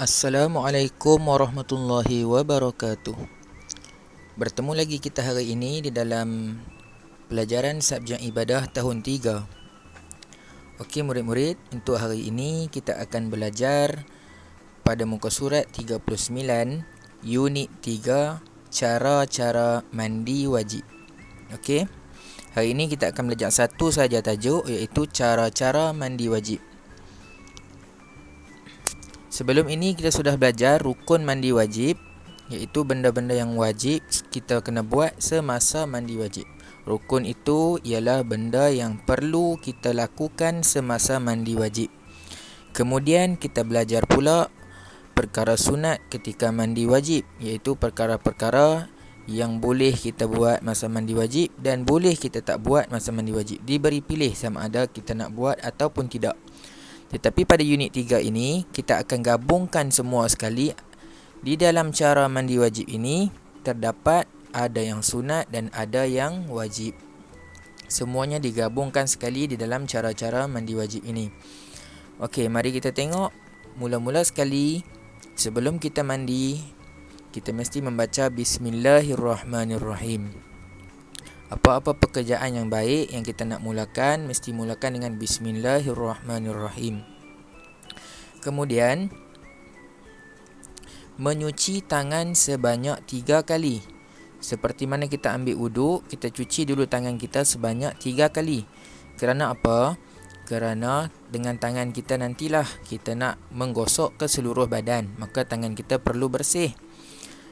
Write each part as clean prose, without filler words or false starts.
Assalamualaikum warahmatullahi wabarakatuh. Bertemu lagi kita hari ini di dalam pelajaran subjek ibadah tahun 3. Okey murid-murid, untuk hari ini kita akan belajar pada muka surat 39, unit 3, cara-cara mandi wajib. Okey. Hari ini kita akan belajar satu saja tajuk, iaitu cara-cara mandi wajib. Sebelum ini kita sudah belajar rukun mandi wajib, iaitu benda-benda yang wajib kita kena buat semasa mandi wajib. Rukun itu ialah benda yang perlu kita lakukan semasa mandi wajib. Kemudian kita belajar pula perkara sunat ketika mandi wajib, iaitu perkara-perkara yang boleh kita buat masa mandi wajib dan boleh kita tak buat masa mandi wajib. Diberi pilih sama ada kita nak buat ataupun tidak. Tetapi pada unit 3 ini, kita akan gabungkan semua sekali. Di dalam cara mandi wajib ini, terdapat ada yang sunat dan ada yang wajib. Semuanya digabungkan sekali di dalam cara-cara mandi wajib ini. Okey, mari kita tengok. Mula-mula sekali, sebelum kita mandi, kita mesti membaca Bismillahirrahmanirrahim. Apa-apa pekerjaan yang baik yang kita nak mulakan, mesti mulakan dengan Bismillahirrahmanirrahim. Kemudian, menyuci tangan sebanyak 3 kali. Seperti mana kita ambil wuduk, kita cuci dulu tangan kita sebanyak 3 kali. Kerana apa? Kerana dengan tangan kita nantilah kita nak menggosok ke seluruh badan, maka tangan kita perlu bersih.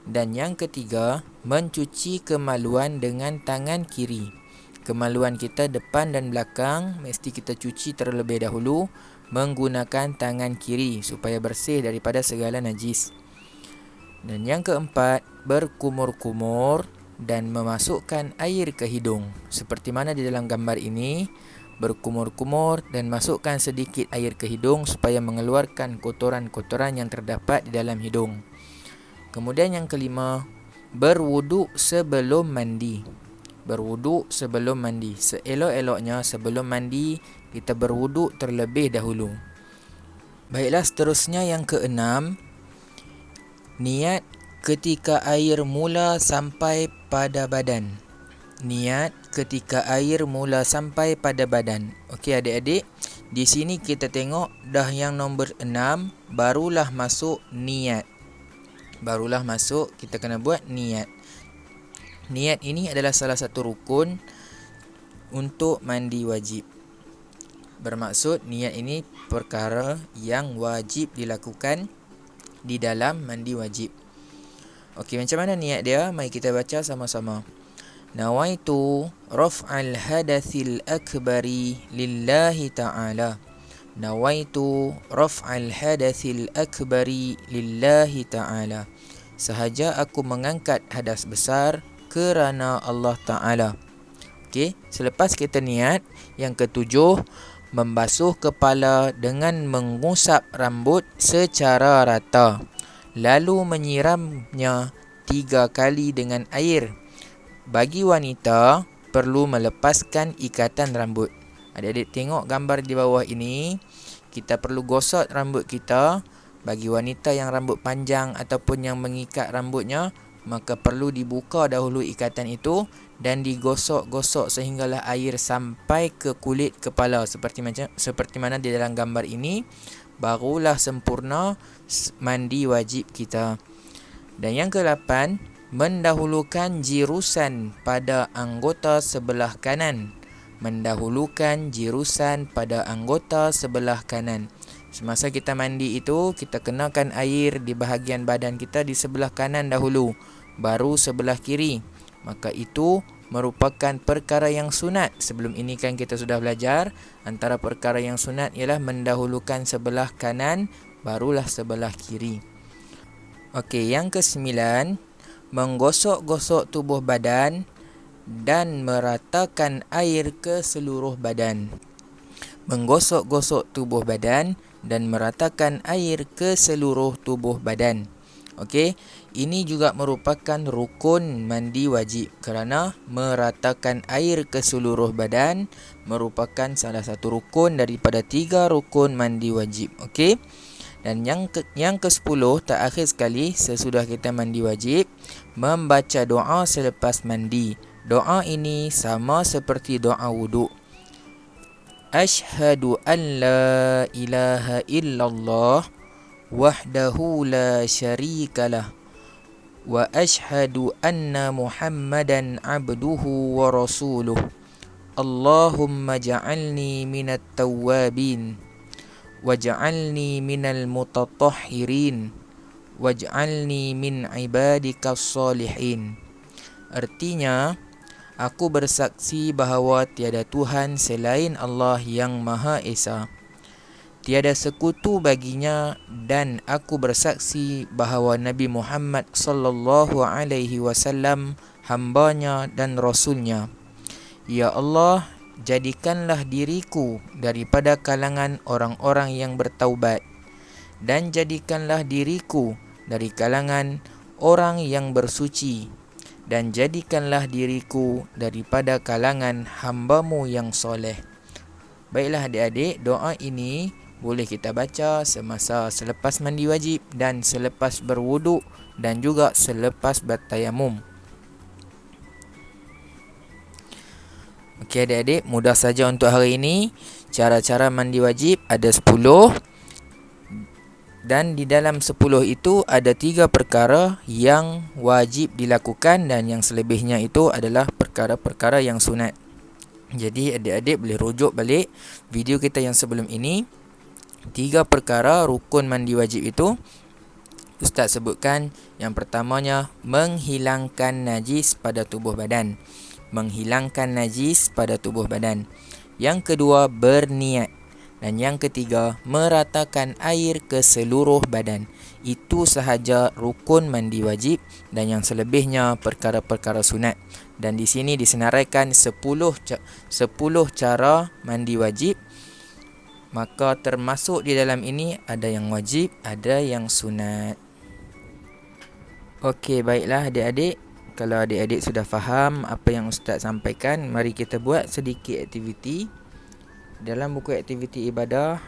Dan yang ketiga, mencuci kemaluan dengan tangan kiri. Kemaluan kita depan dan belakang mesti kita cuci terlebih dahulu menggunakan tangan kiri supaya bersih daripada segala najis. Dan yang keempat, berkumur-kumur dan memasukkan air ke hidung. Seperti mana di dalam gambar ini, berkumur-kumur dan masukkan sedikit air ke hidung supaya mengeluarkan kotoran-kotoran yang terdapat di dalam hidung. Kemudian yang kelima, berwuduk sebelum mandi. Berwuduk sebelum mandi. Seelok-eloknya sebelum mandi, kita berwuduk terlebih dahulu. Baiklah, seterusnya yang keenam, niat ketika air mula sampai pada badan. Niat ketika air mula sampai pada badan. Okey adik-adik, di sini kita tengok dah yang nombor 6, barulah masuk niat. Barulah masuk, kita kena buat niat. Niat ini adalah salah satu rukun untuk mandi wajib. Bermaksud niat ini perkara yang wajib dilakukan di dalam mandi wajib. Okey, macam mana niat dia? Mari kita baca sama-sama. Nawaitu raf'al hadatsil akbari lillahi ta'ala. Nawaitu raf'al hadatsil akbari lillahi ta'ala. Sahaja aku mengangkat hadas besar kerana Allah Ta'ala. Okey, selepas kita niat, yang ketujuh, membasuh kepala dengan mengusap rambut secara rata. Lalu menyiramnya 3 kali dengan air. Bagi wanita, perlu melepaskan ikatan rambut. Adik-adik tengok gambar di bawah ini, kita perlu gosok rambut kita. Bagi wanita yang rambut panjang ataupun yang mengikat rambutnya, maka perlu dibuka dahulu ikatan itu dan digosok-gosok sehinggalah air sampai ke kulit kepala seperti mana di dalam gambar ini. Barulah sempurna mandi wajib kita. Dan yang ke-8, mendahulukan jirusan pada anggota sebelah kanan. Mendahulukan jirusan pada anggota sebelah kanan. Semasa kita mandi itu, kita kenakan air di bahagian badan kita di sebelah kanan dahulu, baru sebelah kiri. Maka itu merupakan perkara yang sunat. Sebelum ini kan kita sudah belajar, antara perkara yang sunat ialah mendahulukan sebelah kanan, barulah sebelah kiri. Okey, yang ke-9, menggosok-gosok tubuh badan dan meratakan air ke seluruh badan. Menggosok-gosok tubuh badan dan meratakan air ke seluruh tubuh badan. Okey, ini juga merupakan rukun mandi wajib kerana meratakan air ke seluruh badan merupakan salah satu rukun daripada 3 rukun mandi wajib. Okey. Dan yang ke-10 terakhir sekali sesudah kita mandi wajib, membaca doa selepas mandi. Doa ini sama seperti doa wuduk. Asyhadu an la ilaha illallah wahdahu la syarikalah wa asyhadu anna Muhammadan abduhu wa rasuluh. Allahumma ja'alni minat tawwabin waj'alni minal mutatahhirin waj'alni min ibadikas salihin. Artinya, aku bersaksi bahawa tiada Tuhan selain Allah yang Maha Esa, tiada sekutu baginya, dan aku bersaksi bahawa Nabi Muhammad sallallahu alaihi wasallam hambanya dan rasulnya. Ya Allah, jadikanlah diriku daripada kalangan orang-orang yang bertaubat, dan jadikanlah diriku dari kalangan orang yang bersuci, dan jadikanlah diriku daripada kalangan hamba-Mu yang soleh. Baiklah adik-adik, doa ini boleh kita baca semasa selepas mandi wajib dan selepas berwuduk dan juga selepas bertayamum. Okey adik-adik, mudah saja untuk hari ini. Cara-cara mandi wajib ada 10. Dan di dalam 10 itu ada 3 perkara yang wajib dilakukan, dan yang selebihnya itu adalah perkara-perkara yang sunat. Jadi adik-adik boleh rujuk balik video kita yang sebelum ini. 3 perkara rukun mandi wajib itu Ustaz sebutkan. Yang pertamanya, menghilangkan najis pada tubuh badan. Menghilangkan najis pada tubuh badan. Yang kedua, berniat. Dan yang ketiga, meratakan air ke seluruh badan. Itu sahaja rukun mandi wajib, dan yang selebihnya perkara-perkara sunat. Dan di sini disenaraikan 10 cara mandi wajib. Maka termasuk di dalam ini ada yang wajib, ada yang sunat. Okey, baiklah adik-adik. Kalau adik-adik sudah faham apa yang Ustaz sampaikan, mari kita buat sedikit aktiviti. Dalam buku aktiviti ibadah,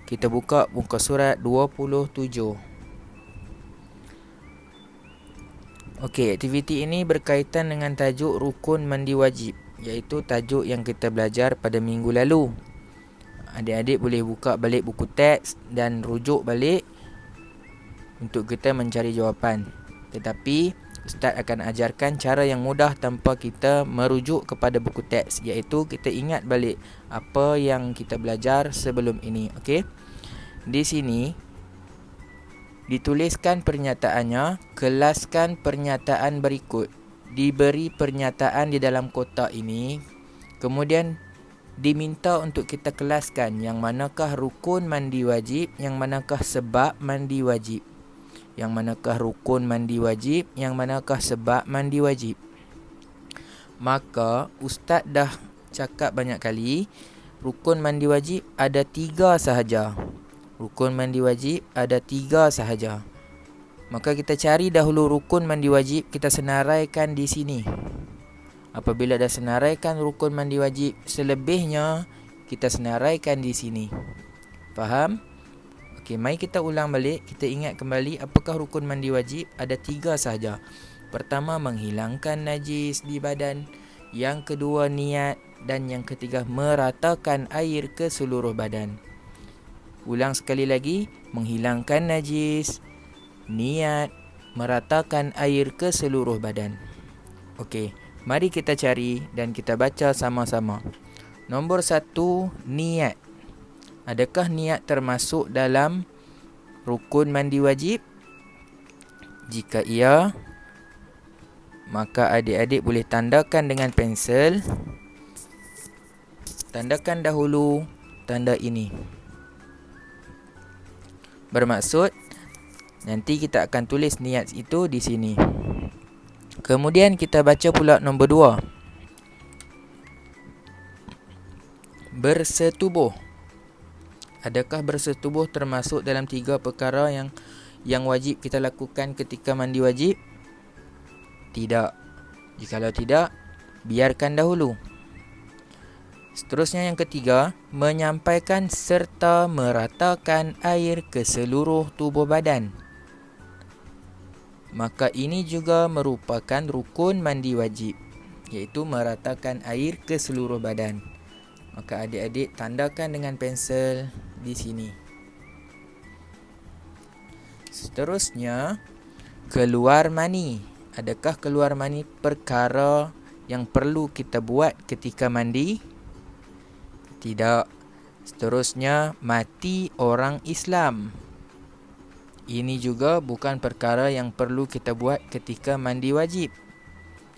kita buka muka surat 27. Okey, aktiviti ini berkaitan dengan tajuk rukun mandi wajib, iaitu tajuk yang kita belajar pada minggu lalu. Adik-adik boleh buka balik buku teks dan rujuk balik untuk kita mencari jawapan. Tetapi Ustaz akan ajarkan cara yang mudah tanpa kita merujuk kepada buku teks, iaitu kita ingat balik apa yang kita belajar sebelum ini. Okey. Di sini dituliskan pernyataannya, kelaskan pernyataan berikut. Diberi pernyataan di dalam kotak ini, kemudian diminta untuk kita kelaskan yang manakah rukun mandi wajib, yang manakah sebab mandi wajib. Yang manakah rukun mandi wajib, yang manakah sebab mandi wajib. Maka Ustaz dah cakap banyak kali, rukun mandi wajib ada 3 sahaja. Rukun mandi wajib ada 3 sahaja. Maka kita cari dahulu rukun mandi wajib, kita senaraikan di sini. Apabila dah senaraikan rukun mandi wajib, selebihnya kita senaraikan di sini. Faham? Okey, mari kita ulang balik. Kita ingat kembali apakah rukun mandi wajib. Ada 3 sahaja. Pertama, menghilangkan najis di badan. Yang kedua, niat. Dan yang ketiga, meratakan air ke seluruh badan. Ulang sekali lagi. Menghilangkan najis, niat, meratakan air ke seluruh badan. Okey, mari kita cari dan kita baca sama-sama. Nombor 1, niat. Adakah niat termasuk dalam rukun mandi wajib? Jika iya, maka adik-adik boleh tandakan dengan pensel. Tandakan dahulu tanda ini. Bermaksud nanti kita akan tulis niat itu di sini. Kemudian kita baca pula nombor 2. Bersetubuh. Adakah bersetubuh termasuk dalam 3 perkara yang wajib kita lakukan ketika mandi wajib? Tidak. Jikalau tidak, biarkan dahulu. Seterusnya yang ketiga, menyampaikan serta meratakan air ke seluruh tubuh badan. Maka ini juga merupakan rukun mandi wajib, iaitu meratakan air ke seluruh badan. Maka adik-adik tandakan dengan pensel di sini. Seterusnya, keluar mani. Adakah keluar mani perkara yang perlu kita buat ketika mandi? Tidak. Seterusnya, mati orang Islam. Ini juga bukan perkara yang perlu kita buat ketika mandi wajib.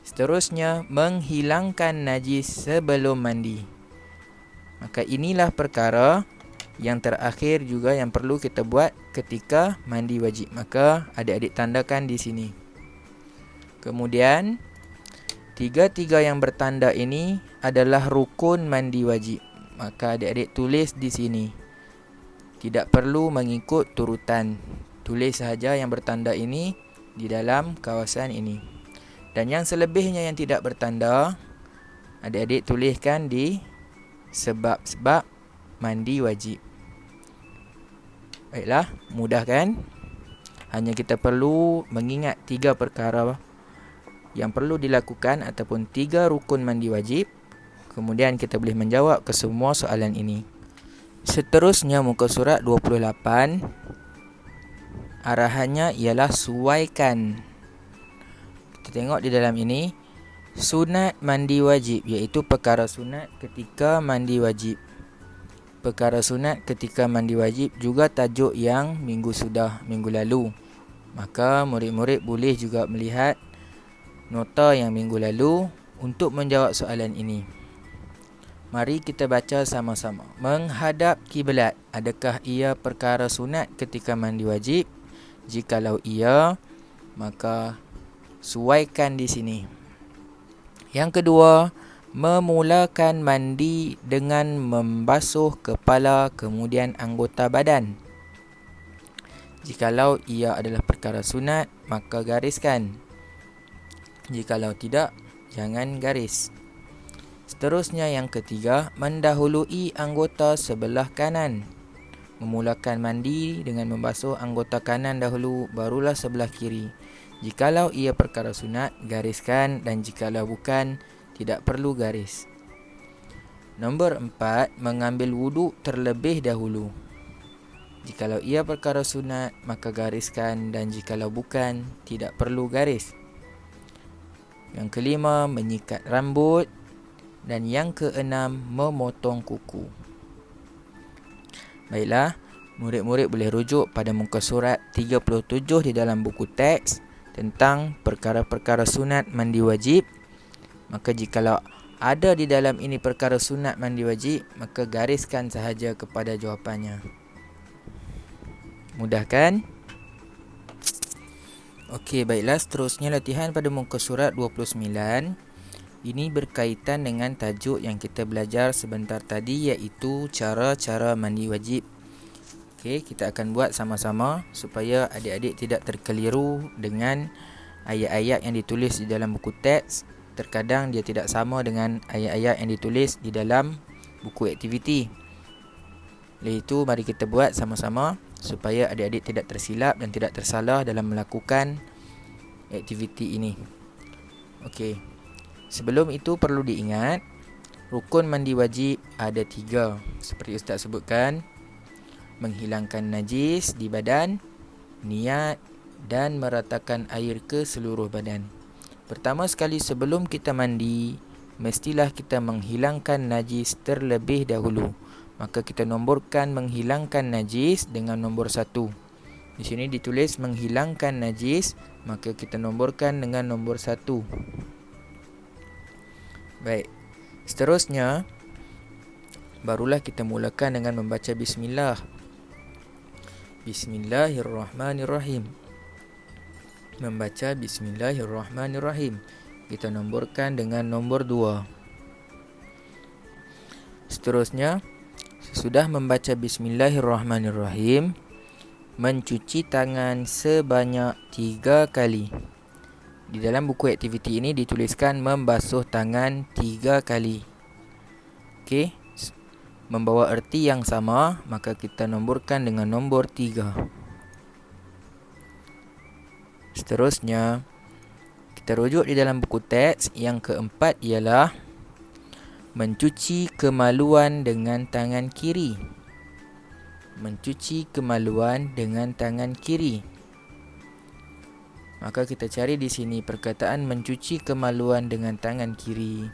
Seterusnya, menghilangkan najis sebelum mandi. Maka inilah perkara yang terakhir juga yang perlu kita buat ketika mandi wajib. Maka adik-adik tandakan di sini. Kemudian, tiga-tiga yang bertanda ini adalah rukun mandi wajib. Maka adik-adik tulis di sini. Tidak perlu mengikut turutan. Tulis sahaja yang bertanda ini di dalam kawasan ini. Dan yang selebihnya yang tidak bertanda, adik-adik tuliskan di sebab-sebab mandi wajib. Baiklah, mudah kan? Hanya kita perlu mengingat 3 perkara yang perlu dilakukan ataupun 3 rukun mandi wajib. Kemudian kita boleh menjawab ke semua soalan ini. Seterusnya muka surat 28. Arahannya ialah suaikan. Kita tengok di dalam ini. Sunat mandi wajib, iaitu perkara sunat ketika mandi wajib. Perkara sunat ketika mandi wajib juga tajuk yang minggu lalu. Maka murid-murid boleh juga melihat nota yang minggu lalu untuk menjawab soalan ini. Mari kita baca sama-sama. Menghadap kiblat, adakah ia perkara sunat ketika mandi wajib? Jikalau iya, maka suaikan di sini. Yang kedua, memulakan mandi dengan membasuh kepala kemudian anggota badan. Jikalau ia adalah perkara sunat, maka gariskan. Jikalau tidak, jangan garis. Seterusnya yang ketiga, mendahului anggota sebelah kanan. Memulakan mandi dengan membasuh anggota kanan dahulu, barulah sebelah kiri. Jikalau ia perkara sunat, gariskan, dan jikalau bukan, tidak perlu garis. Nombor 4, mengambil wuduk terlebih dahulu. Jikalau ia perkara sunat, maka gariskan, dan jikalau bukan, tidak perlu garis. Yang kelima, menyikat rambut. Dan yang keenam, memotong kuku. Baiklah, murid-murid boleh rujuk pada muka surat 37 di dalam buku teks tentang perkara-perkara sunat mandi wajib. Maka jikalau ada di dalam ini perkara sunat mandi wajib, maka gariskan sahaja kepada jawapannya. Mudah kan? Okey, baiklah, seterusnya latihan pada muka surat 29. Ini berkaitan dengan tajuk yang kita belajar sebentar tadi, iaitu cara-cara mandi wajib. Okey, kita akan buat sama-sama supaya adik-adik tidak terkeliru dengan ayat-ayat yang ditulis di dalam buku teks. Terkadang dia tidak sama dengan ayat-ayat yang ditulis di dalam buku aktiviti. Oleh itu, mari kita buat sama-sama supaya adik-adik tidak tersilap dan tidak tersalah dalam melakukan aktiviti ini. Okey. Sebelum itu perlu diingat, rukun mandi wajib ada 3. Seperti Ustaz sebutkan, menghilangkan najis di badan, niat dan meratakan air ke seluruh badan. Pertama sekali sebelum kita mandi, mestilah kita menghilangkan najis terlebih dahulu. Maka kita nomborkan menghilangkan najis dengan nombor 1. Di sini ditulis menghilangkan najis, maka kita nomborkan dengan nombor 1. Baik, seterusnya barulah kita mulakan dengan membaca bismillah. Bismillahirrahmanirrahim. Membaca bismillahirrahmanirrahim. Kita nomborkan dengan nombor 2. Seterusnya, sesudah membaca bismillahirrahmanirrahim, mencuci tangan sebanyak 3 kali. Di dalam buku aktiviti ini dituliskan membasuh tangan 3 kali. Okey, membawa erti yang sama, maka kita nomborkan dengan nombor 3. Seterusnya, kita rujuk di dalam buku teks. Yang keempat ialah mencuci kemaluan dengan tangan kiri. Mencuci kemaluan dengan tangan kiri. Maka kita cari di sini perkataan mencuci kemaluan dengan tangan kiri.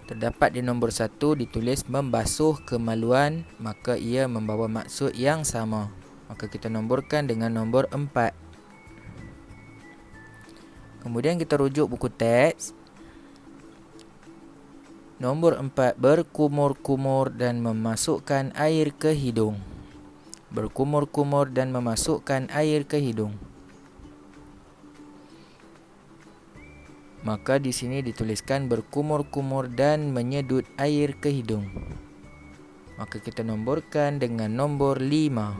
Terdapat di nombor 1 ditulis membasuh kemaluan, maka ia membawa maksud yang sama. Maka kita nomborkan dengan nombor 4. Kemudian kita rujuk buku teks. Nombor 4, berkumur-kumur dan memasukkan air ke hidung. Berkumur-kumur dan memasukkan air ke hidung. Maka di sini dituliskan berkumur-kumur dan menyedut air ke hidung. Maka kita nomborkan dengan nombor 5.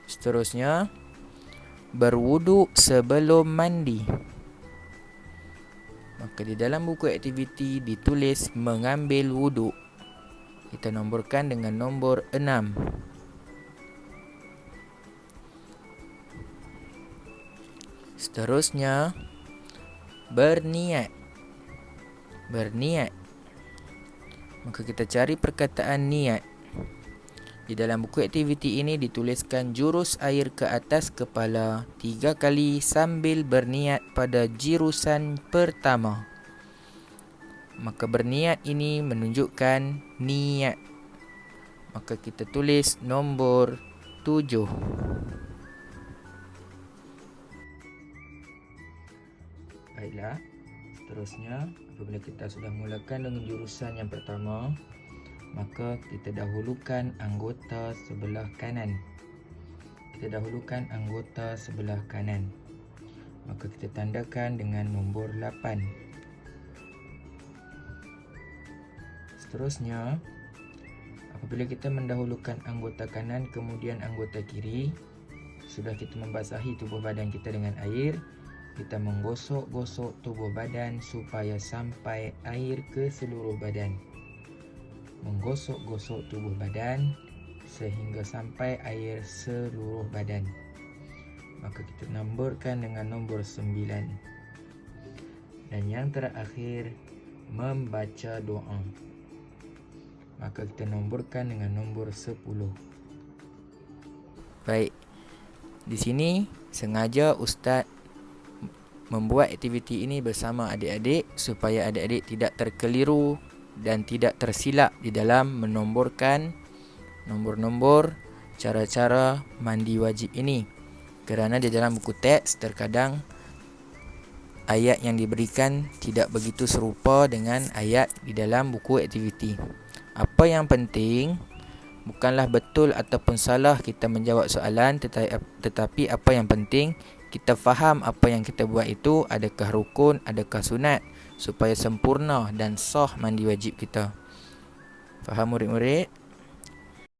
Seterusnya, berwuduk sebelum mandi. Maka di dalam buku aktiviti ditulis mengambil wuduk. Kita nomborkan dengan nombor 6. Seterusnya, berniat. Berniat. Maka kita cari perkataan niat. Di dalam buku aktiviti ini dituliskan jurus air ke atas kepala 3 kali sambil berniat pada jurusan pertama. Maka berniat ini menunjukkan niat. Maka kita tulis nombor 7. Baiklah, seterusnya apabila kita sudah mulakan dengan jurusan yang pertama, maka kita dahulukan anggota sebelah kanan. Kita dahulukan anggota sebelah kanan. Maka kita tandakan dengan nombor 8. Seterusnya, apabila kita mendahulukan anggota kanan kemudian anggota kiri, sudah kita membasahi tubuh badan kita dengan air, kita menggosok-gosok tubuh badan supaya sampai air ke seluruh badan. Menggosok-gosok tubuh badan sehingga sampai air seluruh badan. Maka kita nomborkan dengan nombor 9. Dan yang terakhir, membaca doa. Maka kita nomborkan dengan nombor 10. Baik. Di sini sengaja Ustaz membuat aktiviti ini bersama adik-adik supaya adik-adik tidak terkeliru dan tidak tersilap di dalam menomborkan nombor-nombor cara-cara mandi wajib ini. Kerana di dalam buku teks terkadang ayat yang diberikan tidak begitu serupa dengan ayat di dalam buku aktiviti. Apa yang penting bukanlah betul ataupun salah kita menjawab soalan, tetapi apa yang penting kita faham apa yang kita buat itu adakah rukun, adakah sunat, supaya sempurna dan sah mandi wajib kita. Faham murid-murid?